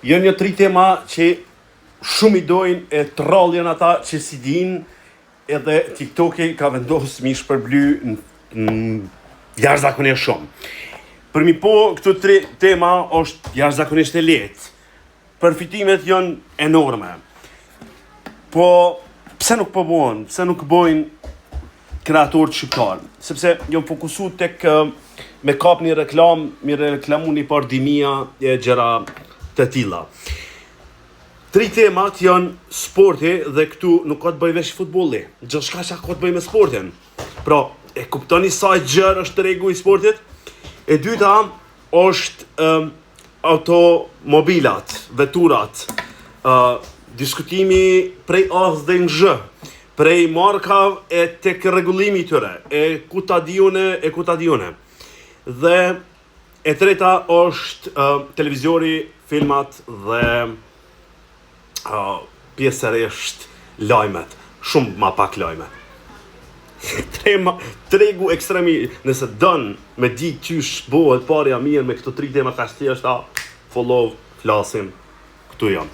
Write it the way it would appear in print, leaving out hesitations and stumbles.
Janë një 3 tema që shumë i dojnë e tralljen ata që si din, edhe TikTok-i ka vendosur mi shpërbly në jashtëzakonisht shumë. Për mi po, këto 3 tema është jashtëzakonisht e lehtë. Përfitimet janë enorme. Po, pse nuk po bojnë? Pse nuk bojnë kreatorët shqiptarë? Sepse janë fokusu tek me kap një reklam, mi reklamu një par dimia e gjera të tilla. 3 temat janë sporti dhe këtu nuk ka të bëj vesh futbolli. Gjithçka që ka të bëj me sportin. Pra, e kuptoni sa gjërë është tregu i sportit? E dyta është automobilat, veturat, diskutimi prej as dhe në zhë, prej markav e tek rregullimi tyre, e ku ta diune. Dhe e treta është televizori, filmat dhe pjesërisht lajmet, shumë ma pak lajme. Tregu ekstremi, nëse dënë me di qysh bëhet parja mirë me këto 3 tema ka thjeshta, follow, flasim, këtu janë.